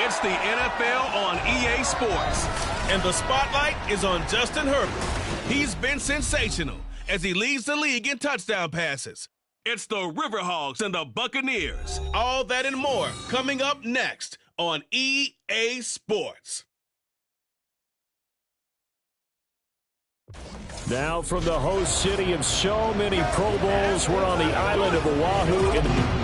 It's the NFL on EA Sports, and the spotlight is on Justin Herbert. He's been sensational as he leads the league in touchdown passes. It's the River Hogs and the Buccaneers. All that and more coming up next on EA Sports. Now from the host city of so many Pro Bowls, we're on the island of Oahu.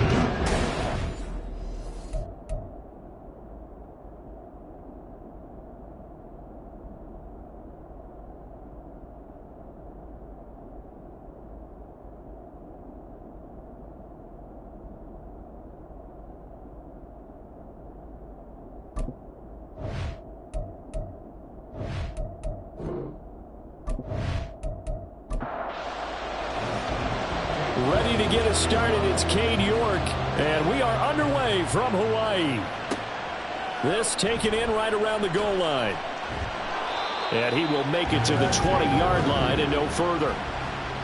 Ready to get us started, it's Cade York, and we are underway from Hawaii. This taken in right around the goal line. And he will make it to the 20-yard line and no further.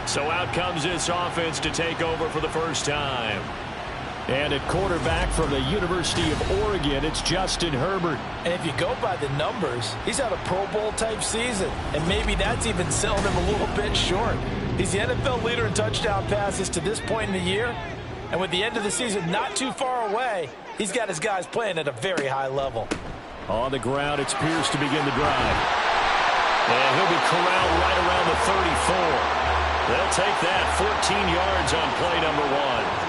So out comes this offense to take over for the first time. And at quarterback from the University of Oregon, it's Justin Herbert. And if you go by the numbers, he's had a Pro Bowl type season. And maybe that's even selling him a little bit short. He's the NFL leader in touchdown passes to this point in the year. And with the end of the season not too far away, he's got his guys playing at a very high level. On the ground, it's Pierce to begin the drive. And he'll be corralled right around the 34. They'll take that 14 yards on play number 1.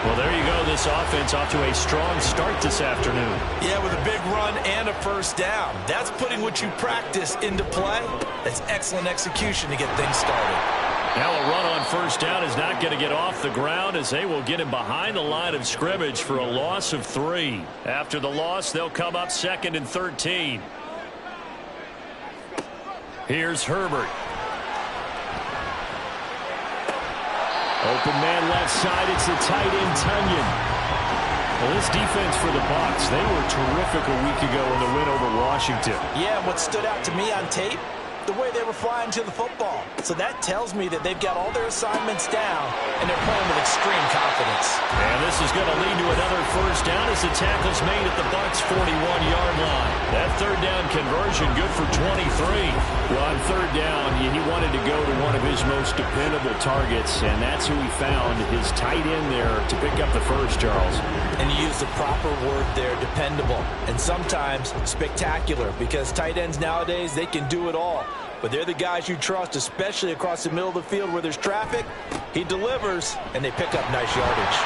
Well, there you go. This offense off to a strong start this afternoon. Yeah, with a big run and a first down. That's putting what you practice into play. That's excellent execution to get things started. Now a run on first down is not going to get off the ground as they will get him behind the line of scrimmage for a loss of 3. After the loss, they'll come up 2nd and 13. Here's Herbert. Open man left side, it's the tight end Tunyon. Well, this defense for the Bucs, they were terrific a week ago in the win over Washington. Yeah, what stood out to me on tape, the way they were flying to the football. So that tells me that they've got all their assignments down, and they're playing with extreme confidence. And this is going to lead to another first down as the tackle's made at the Bucs' 41-yard line. That third down conversion good for 23. Well, on third down, he wanted to go to one of his most dependable targets, and that's who he found, his tight end there to pick up the first, Charles. And you use the proper word there, dependable, and sometimes spectacular, because tight ends nowadays, they can do it all. But they're the guys you trust, especially across the middle of the field where there's traffic. He delivers, and they pick up nice yardage.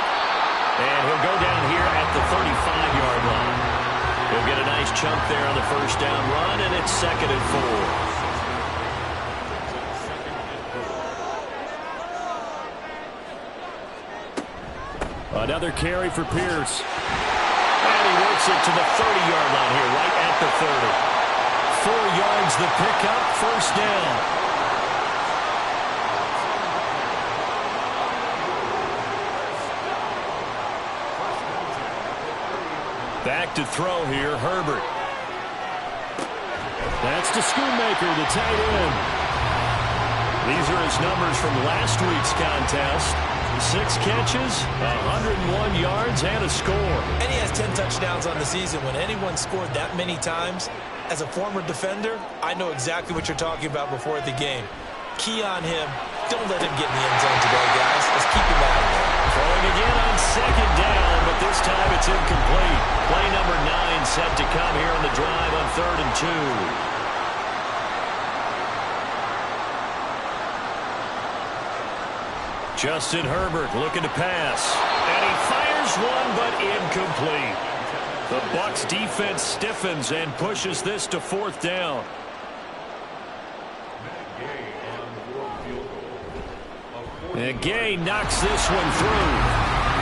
And he'll go down here at the 35-yard line. He'll get a nice chunk there on the first down run, and it's 2nd and 4. Another carry for Pierce. And he works it to the 30-yard line here, right at the 30. 4 yards the pickup, first down. Back to throw here, Herbert. That's to Schoonmaker, the tight end. These are his numbers from last week's contest. 6 catches, 101 yards, and a score. And he has 10 touchdowns on the season. When anyone scored that many times, as a former defender, I know exactly what you're talking about before the game. Key on him. Don't let him get in the end zone today, guys. Let's keep him out of there. Throwing again on 2nd down, but this time it's incomplete. Play number 9 set to come here on the drive on 3rd and 2. Justin Herbert looking to pass. And he fires one, but incomplete. The Bucs defense stiffens and pushes this to 4th down. And Gay knocks this one through.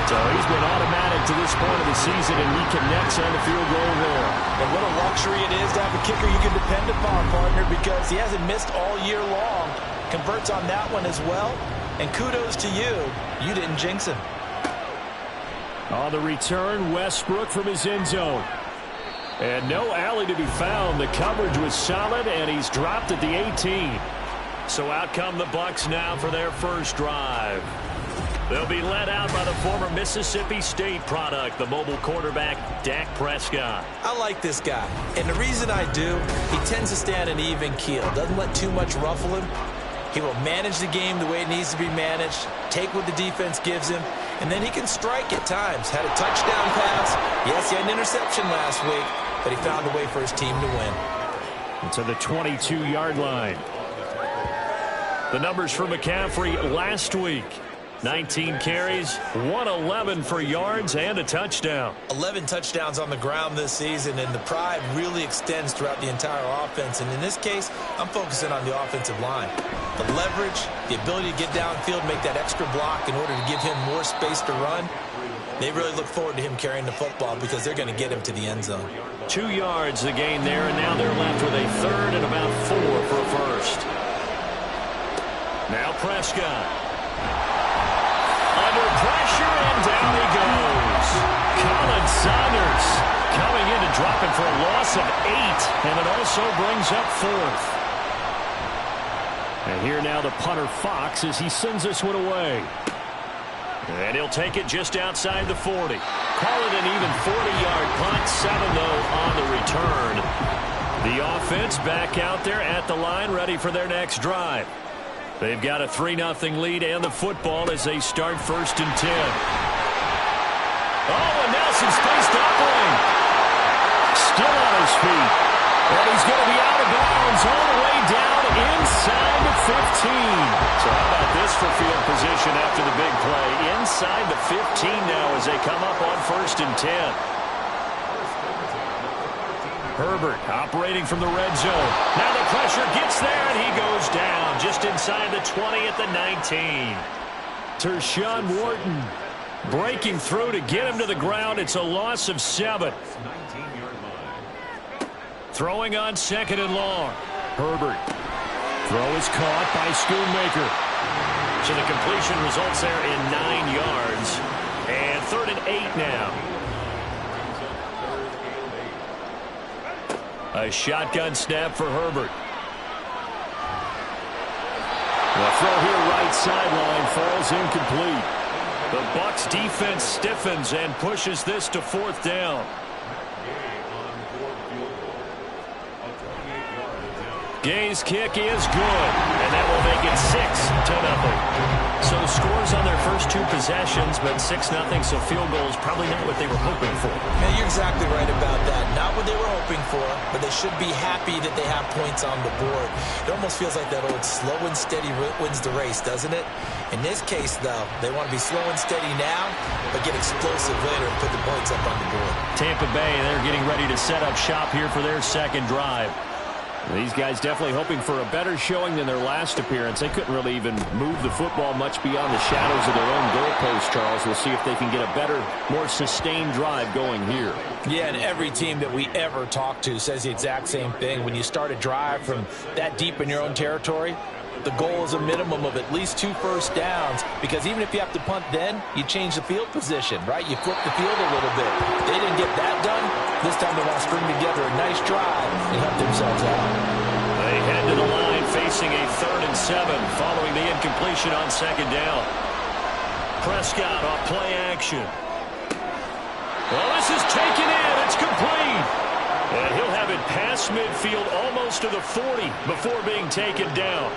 So he's been automatic to this point of the season, and he connects on the field goal there. And what a luxury it is to have a kicker you can depend upon, partner, because he hasn't missed all year long. Converts on that one as well. And kudos to you. You didn't jinx him. On the return, Westbrook from his end zone. And no alley to be found. The coverage was solid, and he's dropped at the 18. So out come the Bucs now for their first drive. They'll be led out by the former Mississippi State product, the mobile quarterback, Dak Prescott. I like this guy, and the reason I do, he tends to stay on an even keel. Doesn't let too much ruffle him. He will manage the game the way it needs to be managed, take what the defense gives him, and then he can strike at times. Had a touchdown pass. Yes, he had an interception last week, but he found a way for his team to win. To the 22-yard line. The numbers for McCaffrey last week. 19 carries, 111 for yards, and a touchdown. 11 touchdowns on the ground this season, and the pride really extends throughout the entire offense. And in this case, I'm focusing on the offensive line. The leverage, the ability to get downfield, make that extra block in order to give him more space to run. They really look forward to him carrying the football because they're going to get him to the end zone. 2 yards the gain there, and now they're left with a third and about 4 for a first. Now Prescott. Under pressure, and down he goes. Colin Saunders coming in to drop him for a loss of 8, and it also brings up 4th. And here now the punter Fox as he sends this one away. And he'll take it just outside the 40. Call it an even 40-yard punt, 7 though on the return. The offense back out there at the line, ready for their next drive. They've got a 3-0 lead and the football as they start 1st and 10. Oh, and now some space to uplink. Still on his feet. And he's going to be out of bounds all the way down inside the 15. So how about this for field position after the big play? Inside the 15 now as they come up on 1st and 10. Herbert operating from the red zone. Now the pressure gets there, and he goes down just inside the 20 at the 19. Tershawn Wharton breaking through to get him to the ground. It's a loss of 7. Throwing on 2nd and long. Herbert. Throw is caught by Schoonmaker. So the completion results there in 9 yards. And 3rd and 8 now. A shotgun snap for Herbert. The throw here right sideline falls incomplete. The Bucs defense stiffens and pushes this to 4th down. Gay's kick is good, and that will make it 6-0. So scores on their first 2 possessions, but 6-0, so field goal is probably not what they were hoping for. Yeah, you're exactly right about that. Not what they were hoping for, but they should be happy that they have points on the board. It almost feels like that old slow and steady wins the race, doesn't it? In this case, though, they want to be slow and steady now, but get explosive later and put the points up on the board. Tampa Bay, they're getting ready to set up shop here for their 2nd drive. These guys definitely hoping for a better showing than their last appearance. They couldn't really even move the football much beyond the shadows of their own goalpost, Charles. We'll see if they can get a better, more sustained drive going here. Yeah, and every team that we ever talk to says the exact same thing. When you start a drive from that deep in your own territory, the goal is a minimum of at least 2 first downs, because even if you have to punt then, you change the field position, right? You flip the field a little bit. They didn't get that done. This time they want to string together a nice drive and help themselves out. They head to the line facing a 3rd and 7 following the incompletion on 2nd down. Prescott off play action. Well, this is taken in. It's complete. And he'll have it past midfield almost to the 40 before being taken down.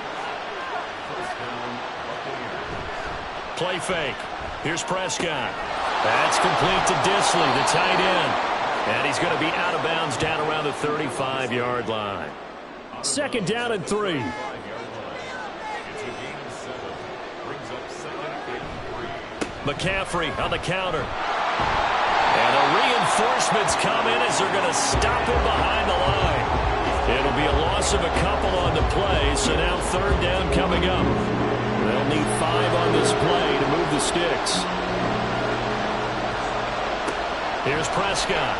Play fake. Here's Prescott. That's complete to Disley, the tight end. And he's going to be out of bounds down around the 35-yard line. 2nd down and 3. McCaffrey on the counter. And the reinforcements come in as they're going to stop him behind the line. It'll be a loss of a couple on the play, so now 3rd down coming up. They'll need 5 on this play to move the sticks. Here's Prescott.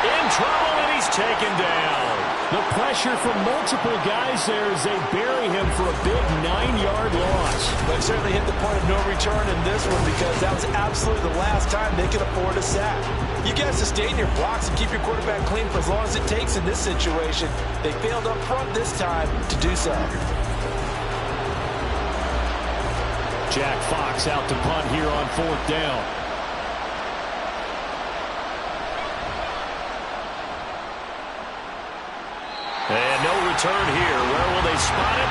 In trouble, and he's taken down. The pressure from multiple guys there as they bury him for a big 9-yard loss. But certainly hit the point of no return in this one, because that was absolutely the last time they could afford a sack. You guys sustain your blocks and keep your quarterback clean for as long as it takes in this situation. They failed up front this time to do so. Jack Fox out to punt here on 4th down. And no return here. Where will they spot it?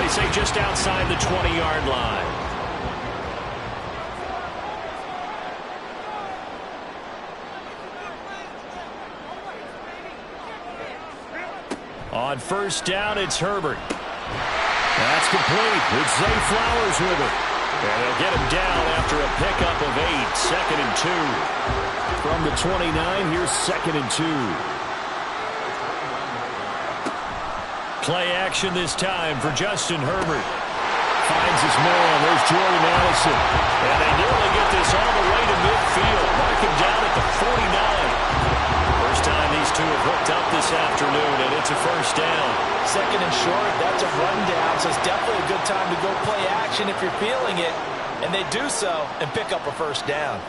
They say just outside the 20-yard line. On 1st down, it's Herbert. That's complete. It's Zay Flowers with it. And they'll get him down after a pickup of 8. 2nd and 2. From the 29, here's 2nd and 2. Play action this time for Justin Herbert. Finds his man. There's Jordan Addison. And they nearly get this all the way to midfield. Mark him down at the 49. First time these two have hooked up this afternoon, and it's a 1st down. 2nd and short, that's a rundown, so it's definitely a good time to go play action if you're feeling it. And they do so and pick up a 1st down.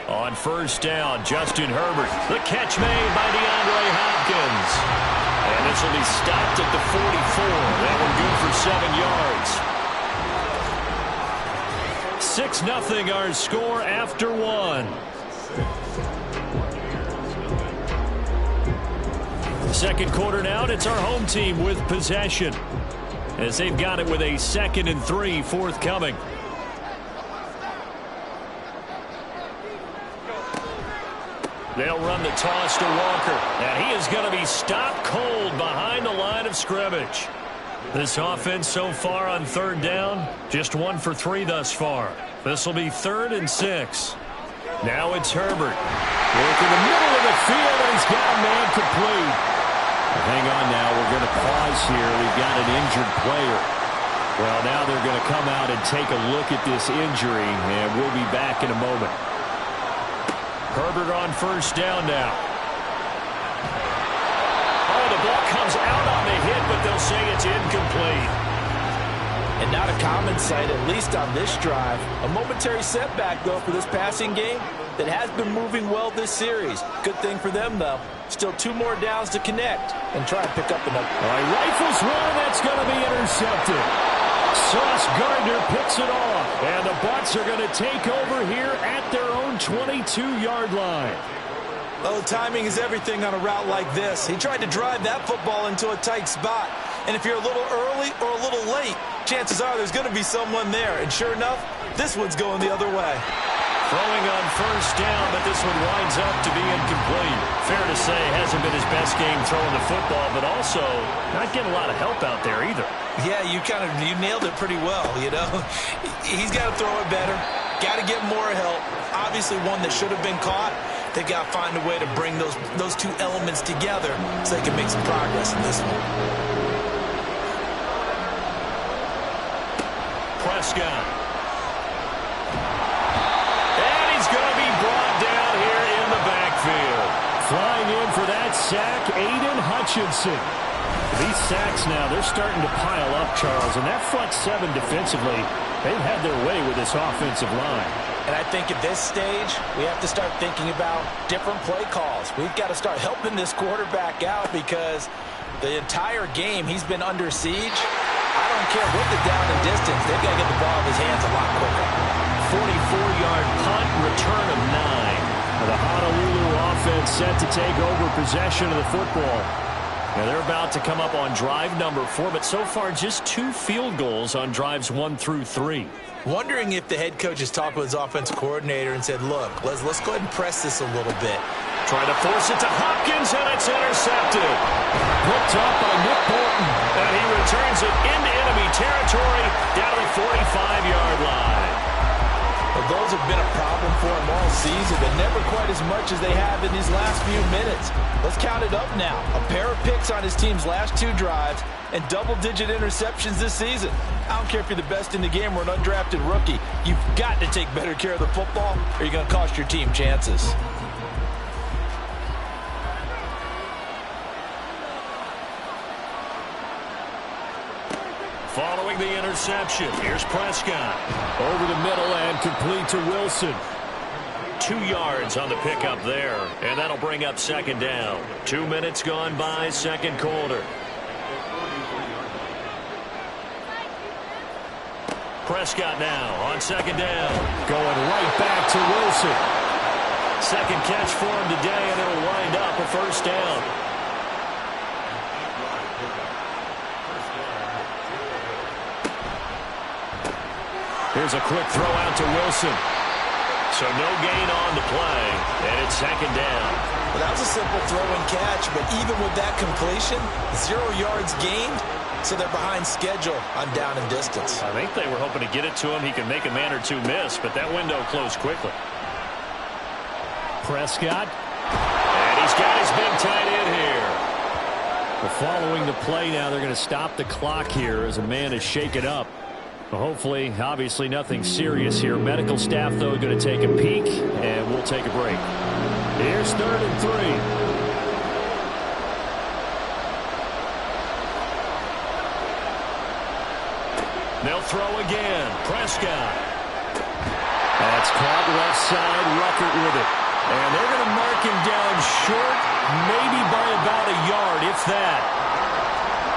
On 1st down, Justin Herbert. The catch made by DeAndre Hopkins. And this will be stopped at the 44. That one good for 7 yards. 6-0 our score after 1. Second quarter now, and it's our home team with possession, as they've got it with a 2nd and 3 forthcoming. They'll run the toss to Walker, and he is going to be stopped cold behind the line of scrimmage. This offense so far on 3rd down, just 1 for 3 thus far. This will be 3rd and 6. Now it's Herbert. Work in the middle of the field, and he's got a man complete. Hang on now, we're going to pause here. We've got an injured player. Well, now they're going to come out and take a look at this injury, and we'll be back in a moment. Herbert on 1st down now. Oh, the ball comes out on the hit, but they'll say it's incomplete. And not a common sight, at least on this drive. A momentary setback, though, for this passing game that has been moving well this series. Good thing for them, though. Still 2 more downs to connect and try and pick up another. All right, rifles one, that's going to be intercepted. Sauce Gardner picks it off, and the Bucs are going to take over here at their own 22-yard line. Oh, timing is everything on a route like this. He tried to drive that football into a tight spot. And if you're a little early or a little late, chances are there's going to be someone there. And sure enough, this one's going the other way. Throwing on 1st down, but this one winds up to be incomplete. Fair to say, hasn't been his best game throwing the football, but also not getting a lot of help out there either. Yeah, you nailed it pretty well, you know. He's got to throw it better. Got to get more help. Obviously one that should have been caught. They got to find a way to bring those 2 elements together so they can make some progress in this one. Prescott. And he's going to be brought down here in the backfield. Flying in for that sack, Aiden Hutchinson. These sacks now, they're starting to pile up, Charles, and that front 7 defensively, they've had their way with this offensive line. And I think at this stage, we have to start thinking about different play calls. We've got to start helping this quarterback out because the entire game he's been under siege. I don't care what the down and distance. They've got to get the ball in his hands a lot quicker. 44-yard punt, return of 9. The Honolulu offense set to take over possession of the football. Now they're about to come up on drive number 4, but so far just 2 field goals on drives 1 through 3. Wondering if the head coach has talked with his offensive coordinator and said, look, let's go ahead and press this a little bit. Trying to force it to Hopkins, and it's intercepted. Picked up by Nick Bolton, and he returns it into enemy territory down to the 45-yard line. Well, those have been a problem for him all season, but never quite as much as they have in these last few minutes. Let's count it up now. A pair of picks on his team's last 2 drives and double-digit interceptions this season. I don't care if you're the best in the game or an undrafted rookie. You've got to take better care of the football or you're going to cost your team chances. Following the interception, here's Prescott. Over the middle and complete to Wilson. 2 yards on the pickup there, and that'll bring up 2nd down. 2 minutes gone by, 2nd quarter. Prescott now on second down. Going right back to Wilson. Second catch for him today, and it'll wind up a first down. Here's a quick throw out to Wilson. So no gain on the play, and it's second down. Well, that was a simple throw and catch, but even with that completion, 0 yards gained, so they're behind schedule on down and distance. I think they were hoping to get it to him. He could make a man or two miss, but that window closed quickly. Prescott. And he's got his big tight end here. Well, following the play now, they're going to stop the clock here as a man is shaken up. Well, hopefully, obviously nothing serious here. Medical staff, though, going to take a peek, and we'll take a break. Here's 3rd and 3. They'll throw again. Prescott. That's caught left side. Ruckert with it. And they're going to mark him down short, maybe by about a yard, if that.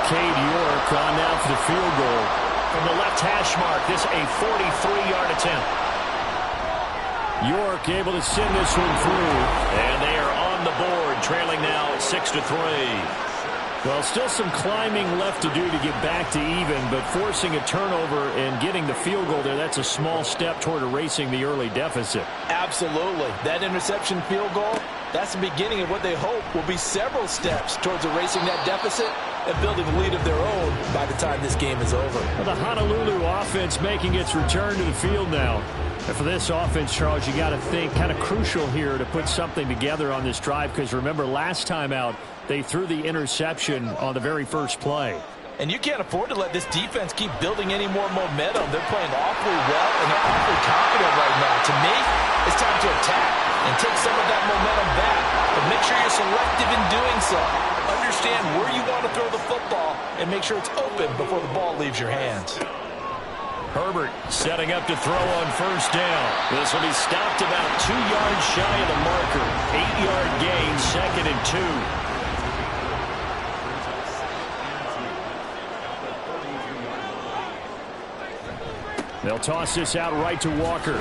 Cade York on now for the field goal. From the left hash mark, this a 43-yard attempt. York able to send this one through. And they are on the board, trailing now 6-3. Well, still some climbing left to do to get back to even, but forcing a turnover and getting the field goal there, that's a small step toward erasing the early deficit. Absolutely. That interception field goal, that's the beginning of what they hope will be several steps towards erasing that deficit and building a lead of their own by the time this game is over. Well, the Honolulu offense making its return to the field now. And for this offense, Charles, you got to think kind of crucial here to put something together on this drive, because remember last time out, they threw the interception on the very first play. And you can't afford to let this defense keep building any more momentum. They're playing awfully well, and they're awfully confident right now. To me, it's time to attack and take some of that momentum back. But make sure you're selective in doing so. Understand where you want to throw the football and make sure it's open before the ball leaves your hands. Herbert setting up to throw on first down. This will be stopped about 2 yards shy of the marker. 8-yard gain, 2nd and 2. They'll toss this out right to Walker.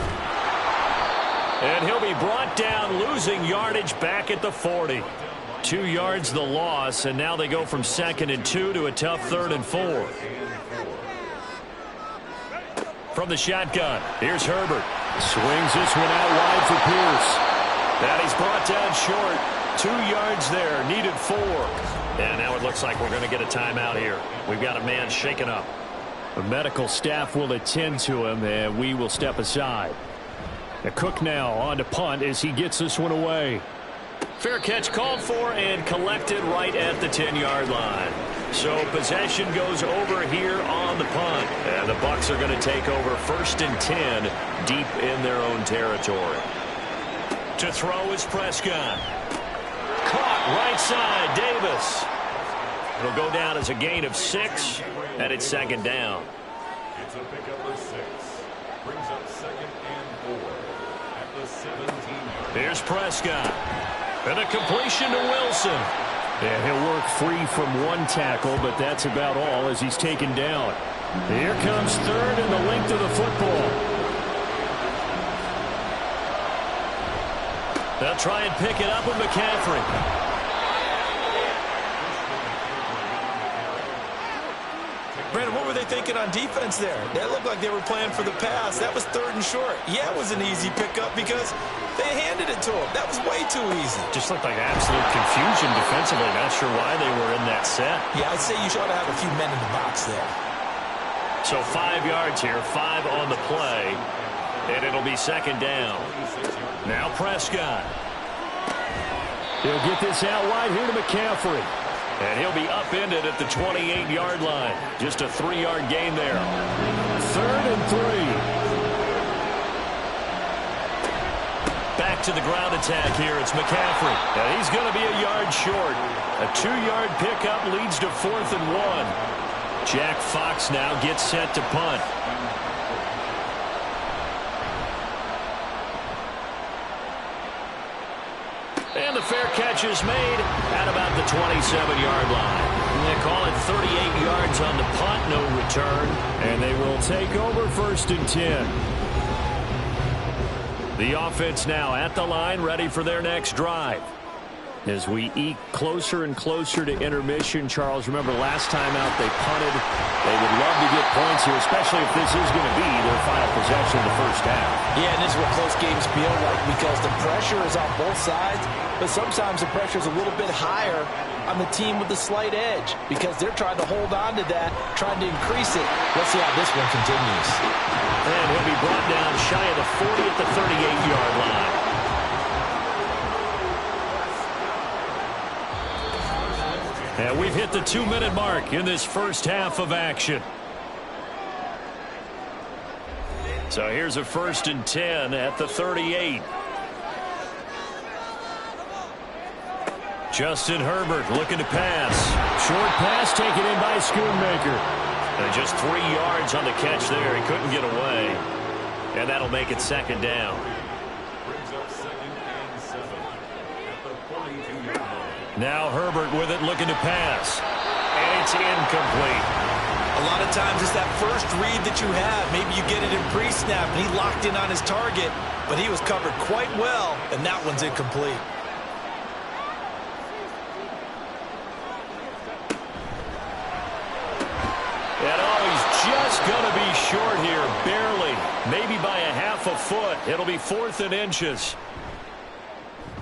And he'll be brought down, losing yardage back at the 40. 2 yards the loss, and now they go from 2nd and 2 to a tough 3rd and 4. From the shotgun, here's Herbert. Swings this one out wide for Pierce. And he's brought down short. 2 yards there, needed 4. And now it looks like we're going to get a timeout here. We've got a man shaken up. The medical staff will attend to him, and we will step aside. The Cook now on to punt as he gets this one away. Fair catch called for and collected right at the 10-yard line. So possession goes over here on the punt. And the Bucs are going to take over 1st and 10 deep in their own territory. To throw is Prescott. Caught right side, Davis. It'll go down as a gain of 6, and it's 2nd down. It's a pickup of 6. Brings up 2nd and 4 at the 17-yard. Here's Prescott. And a completion to Wilson. And he'll work free from one tackle, but that's about all as he's taken down. Here comes 3rd and the length of the football. They'll try and pick it up with McCaffrey. Brandon, what were they thinking on defense there? That looked like they were playing for the pass. That was 3rd and short. Yeah, it was an easy pickup because they handed it to him. That was way too easy. Just looked like absolute confusion defensively. Not sure why they were in that set. Yeah, I'd say you should have a few men in the box there. So 5 yards here, 5 on the play, and it'll be 2nd down. Now Prescott. He'll get this out wide here to McCaffrey. And he'll be upended at the 28-yard line. Just a 3-yard gain there. 3rd and 3. Back to the ground attack here. It's McCaffrey. And he's going to be a yard short. A 2-yard pickup leads to 4th and 1. Jack Fox now gets set to punt. And the fair catch is made at about the 27-yard line. They call it 38 yards on the punt, no return. And they will take over 1st and 10. The offense now at the line, ready for their next drive. As we eke closer and closer to intermission, Charles, remember last time out they punted. They would love to get points here, especially if this is going to be their final possession of the first half. Yeah, and this is what close games feel like because the pressure is on both sides, but sometimes the pressure is a little bit higher on the team with the slight edge because they're trying to hold on to that, trying to increase it. Let's see how this one continues. And he'll be brought down shy of the 40 at the 38-yard line. And we've hit the 2-minute mark in this first half of action. So here's a 1st and 10 at the 38. Justin Herbert looking to pass. Short pass taken in by Schoonmaker. And just 3 yards on the catch there. He couldn't get away. And that'll make it 2nd down. Brings up 2nd and 7 at the 42-yard line. Now Herbert with it looking to pass. And it's incomplete. A lot of times it's that first read that you have. Maybe you get it in pre-snap and he locked in on his target, but he was covered quite well, and that one's incomplete. And he's just going to be short here, barely. Maybe by a half a foot. It'll be 4th and inches.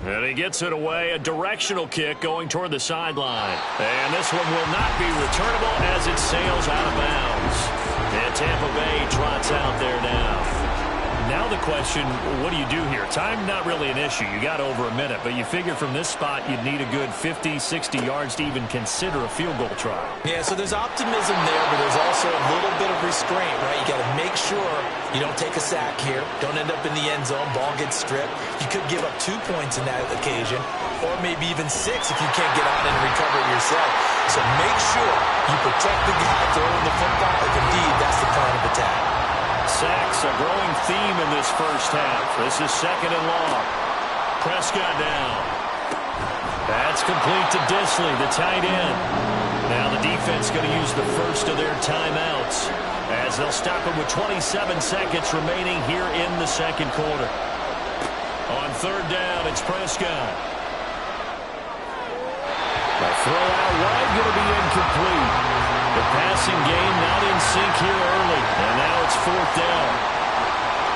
And he gets it away, a directional kick going toward the sideline. And this one will not be returnable as it sails out of bounds. And Tampa Bay trots out there now. Now the question, what do you do here? Time not really an issue. You got over a minute, but you figure from this spot you'd need a good 50, 60 yards to even consider a field goal try. Yeah, so there's optimism there, but there's also a little bit of restraint, right? You got to make sure you don't take a sack here. Don't end up in the end zone. Ball gets stripped. You could give up 2 points in that occasion, or maybe even 6 if you can't get on and recover it yourself. So make sure you protect the guy throwing the football if indeed that's the plan of attack. Sacks, a growing theme in this first half. This is 2nd and long. Prescott down. That's complete to Disley, the tight end. Now the defense going to use the first of their timeouts as they'll stop him with 27 seconds remaining here in the 2nd quarter. On 3rd down, it's Prescott. The throw out wide going to be incomplete. The passing game not in sync here early. And now it's 4th down.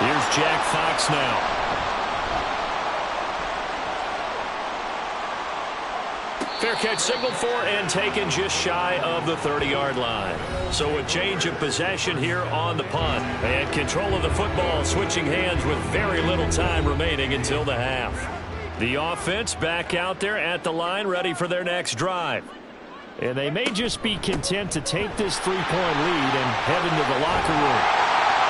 Here's Jack Fox now. Fair catch signaled for and taken just shy of the 30-yard line. So a change of possession here on the punt. And control of the football switching hands with very little time remaining until the half. The offense back out there at the line ready for their next drive. And they may just be content to take this 3-point lead and head into the locker room.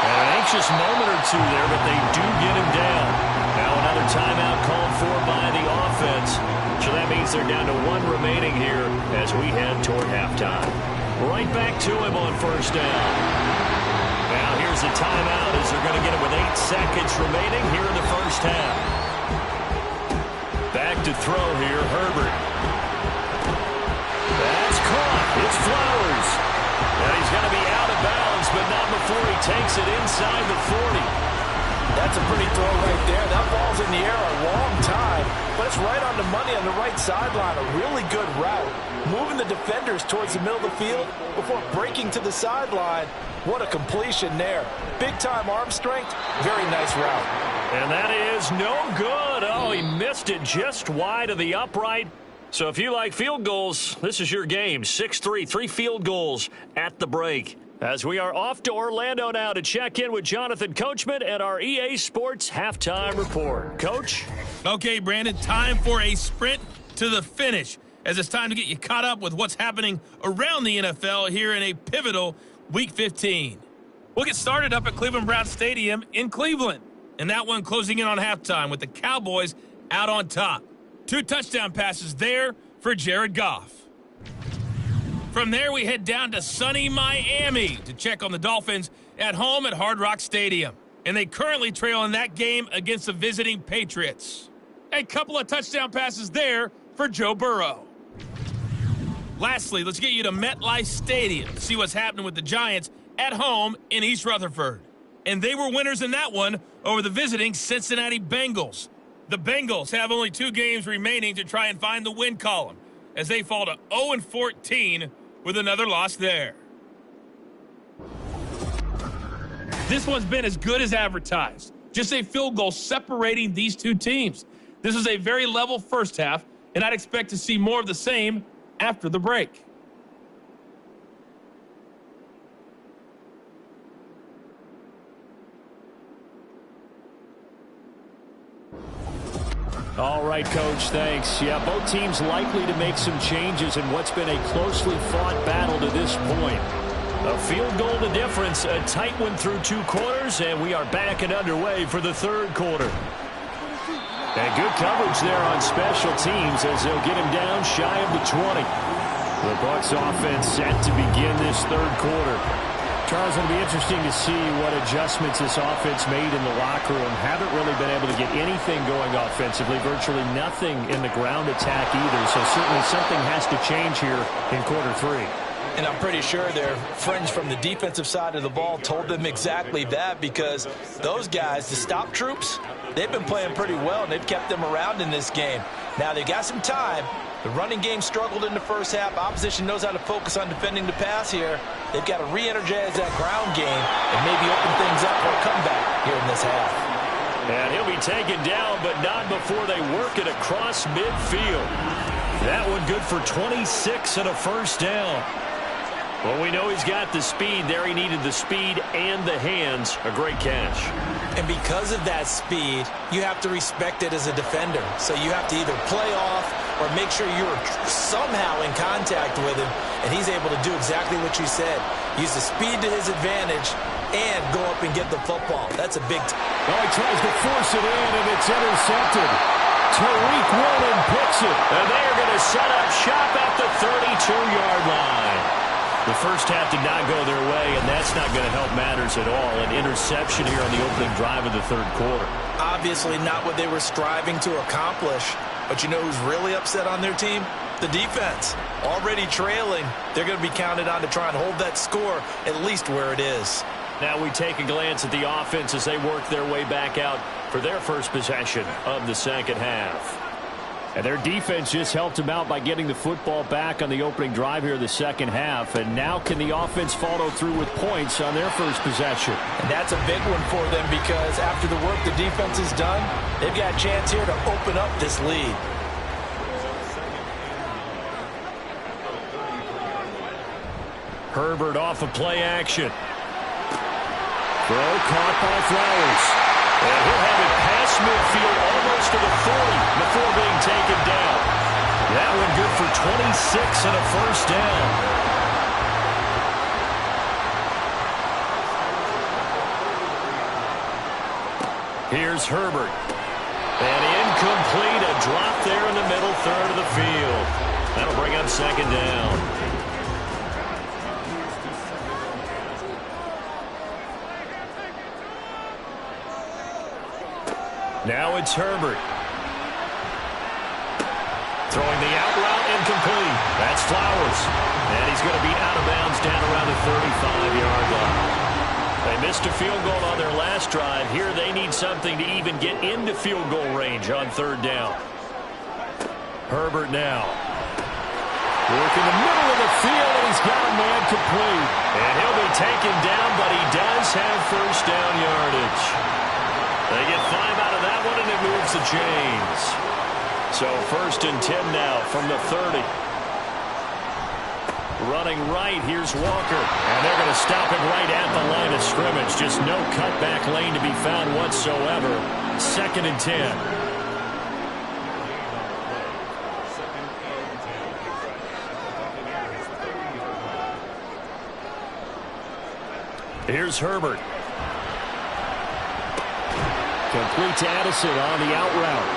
An anxious moment or two there, but they do get him down. Now another timeout called for by the offense. So that means they're down to 1 remaining here as we head toward halftime. Right back to him on 1st down. Now here's a timeout as they're going to get it with 8 seconds remaining here in the first half. Back to throw here, Herbert. That's caught. It's Flowers. And he's going to be out of bounds, but not before he takes it inside the 40. That's a pretty throw right there. That ball's in the air a long time, but it's right on the money on the right sideline. A really good route. Moving the defenders towards the middle of the field before breaking to the sideline. What a completion there. Big-time arm strength. Very nice route. And that is no good. Oh, he missed it just wide of the upright. So if you like field goals, this is your game. 6-3, 3 field goals at the break. As we are off to Orlando now to check in with Jonathan Coachman and our EA Sports Halftime Report. Coach? Okay, Brandon, time for a sprint to the finish, as it's time to get you caught up with what's happening around the NFL here in a pivotal Week 15. We'll get started up at Cleveland Browns Stadium in Cleveland, and that one closing in on halftime with the Cowboys out on top. 2 touchdown passes there for Jared Goff. From there, we head down to sunny Miami to check on the Dolphins at home at Hard Rock Stadium. And they currently trail in that game against the visiting Patriots. A couple of touchdown passes there for Joe Burrow. Lastly, let's get you to MetLife Stadium to see what's happening with the Giants at home in East Rutherford. And they were winners in that one over the visiting Cincinnati Bengals. The Bengals have only 2 games remaining to try and find the win column as they fall to 0-14 with another loss there. This one's been as good as advertised. Just a field goal separating these two teams. This is a very level first half, and I'd expect to see more of the same after the break. All right, Coach, thanks. Yeah, both teams likely to make some changes in what's been a closely fought battle to this point. A field goal to difference, a tight one through 2 quarters, and we are back and underway for the 3rd quarter. And good coverage there on special teams as they'll get him down shy of the 20. The Bucs offense set to begin this 3rd quarter. Charles, it'll be interesting to see what adjustments this offense made in the locker room. Haven't really been able to get anything going offensively, virtually nothing in the ground attack either. So certainly something has to change here in quarter 3. And I'm pretty sure their friends from the defensive side of the ball told them exactly that, because those guys, the stop troops, they've been playing pretty well, and they've kept them around in this game. Now, they've got some time. The running game struggled in the first half. Opposition knows how to focus on defending the pass here. They've got to re-energize that ground game and maybe open things up for a comeback here in this half. And he'll be taken down, but not before they work it across midfield. That one good for 26 and a first down. Well, we know he's got the speed there. He needed the speed and the hands. A great catch. And because of that speed, you have to respect it as a defender. So you have to either play off or make sure you're somehow in contact with him, and he's able to do exactly what you said. Use the speed to his advantage and go up and get the football. That's a big Well, he tries to force it in, and it's intercepted. Tariq Woolen picks it, and they are going to set up shop at the 32-yard line. The first half did not go their way, and that's not going to help matters at all. An interception here on the opening drive of the 3rd quarter. Obviously not what they were striving to accomplish. But you know who's really upset on their team? The defense. Already trailing. They're going to be counted on to try and hold that score at least where it is. Now we take a glance at the offense as they work their way back out for their first possession of the 2nd half. And their defense just helped them out by getting the football back on the opening drive here of the 2nd half. And now can the offense follow through with points on their first possession? And that's a big one for them, because after the work the defense has done, they've got a chance here to open up this lead. Herbert off of play action. Throw caught by Flowers. And he'll have it past midfield almost to the 40 before being taken down. That one good for 26 and a first down. Here's Herbert. And incomplete, a drop there in the middle 3rd of the field. That'll bring up 2nd down. Now it's Herbert. Throwing the out route, incomplete. That's Flowers. And he's going to be out of bounds down around the 35-yard line. They missed a field goal on their last drive. Here they need something to even get into field goal range on 3rd down. Herbert now. Working the middle of the field, and he's got a man complete. And he'll be taken down, but he does have first down yardage. They get 5 out of that one, and it moves the chains. So 1st and 10 now from the 30. Running right, here's Walker. And they're going to stop him right at the line of scrimmage. Just no cutback lane to be found whatsoever. 2nd and 10. Here's Herbert. Complete to Addison on the out route.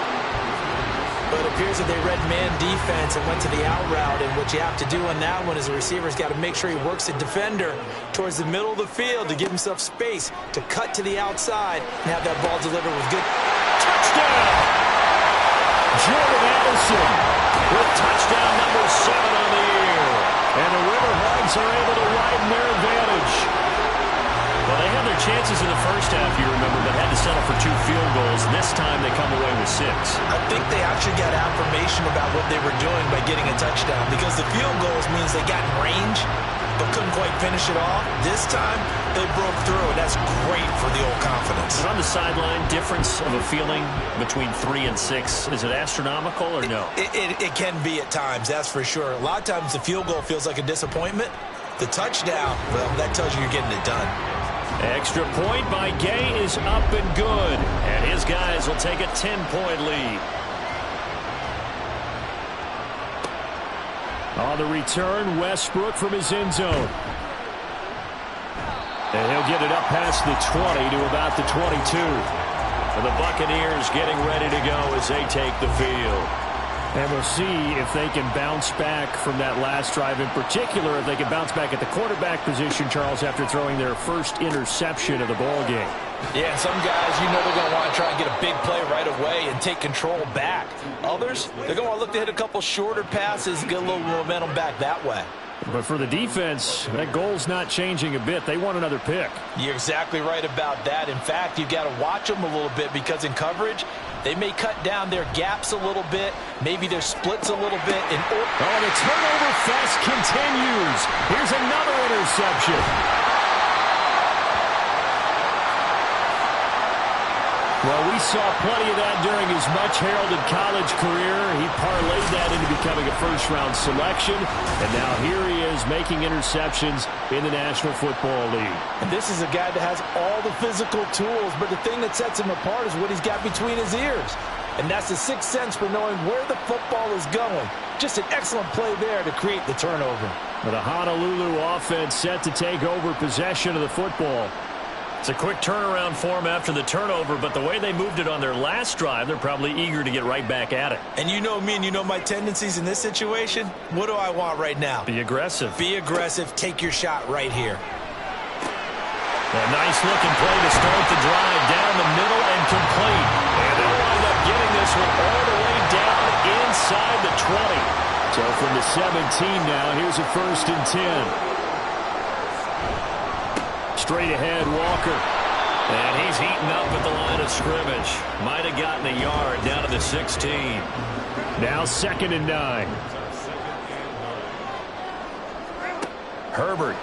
But it appears that they read man defense and went to the out route. And what you have to do on that one is the receiver's got to make sure he works the defender towards the middle of the field to give himself space to cut to the outside and have that ball delivered with good. Touchdown! Jordan Addison with touchdown number 7 on the year. Eagles are able to widen their advantage. Well, they had their chances in the first half, you remember, but had to settle for 2 field goals. This time they come away with 6. I think they actually got affirmation about what they were doing by getting a touchdown, because the field goals means they got in range but couldn't quite finish it off. This time they broke through, and that's great for the old confidence. And on the sideline, difference of a feeling between 3 and 6, is it astronomical or no? It can be at times, that's for sure. A lot of times the field goal feels like a disappointment. The touchdown, well, that tells you you're getting it done. Extra point by Gay is up and good. And his guys will take a 10-point lead. On the return, Westbrook from his end zone. And he'll get it up past the 20 to about the 22. And the Buccaneers getting ready to go as they take the field. And we'll see if they can bounce back from that last drive. In particular, if they can bounce back at the quarterback position, Charles, after throwing their first interception of the ball game. Yeah, some guys, you know they're going to want to try and get a big play right away and take control back. Others, they're going to look to hit a couple shorter passes, get a little momentum back that way. But for the defense, that goal's not changing a bit. They want another pick. You're exactly right about that. In fact, you've got to watch them a little bit, because in coverage, they may cut down their gaps a little bit, maybe their splits a little bit. Oh, the turnover fest continues. Here's another interception. Well, we saw plenty of that during his much-heralded college career. He parlayed that into becoming a first-round selection, and now here he is making interceptions in the National Football League. And this is a guy that has all the physical tools, but the thing that sets him apart is what he's got between his ears. And that's the sixth sense for knowing where the football is going. Just an excellent play there to create the turnover. The Honolulu offense set to take over possession of the football. It's a quick turnaround for them after the turnover, but the way they moved it on their last drive, they're probably eager to get right back at it. And you know me and you know my tendencies in this situation. What do I want right now? Be aggressive. Be aggressive. Take your shot right here. A nice-looking play to start the drive down the middle and complete. And they'll wind up getting this one all the way down inside the 20. So from the 17 now, here's a 1st and 10. Straight ahead, Walker. And he's heating up at the line of scrimmage. Might have gotten a yard down to the 16. Now 2nd and 9. Herbert.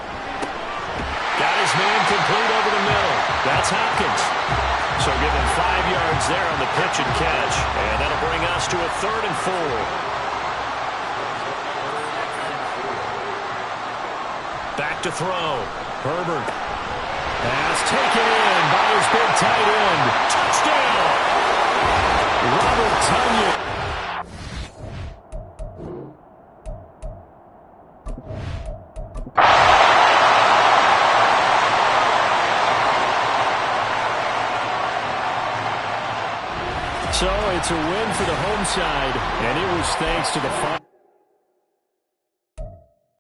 Got his man complete over the middle. That's Hopkins. So give him 5 yards there on the pitch and catch. And that'll bring us to a 3rd and 4. Back to throw. Herbert. Pass taken in by his big tight end. Touchdown! Robert Tonyan. So it's a win for the home side, and it was thanks to the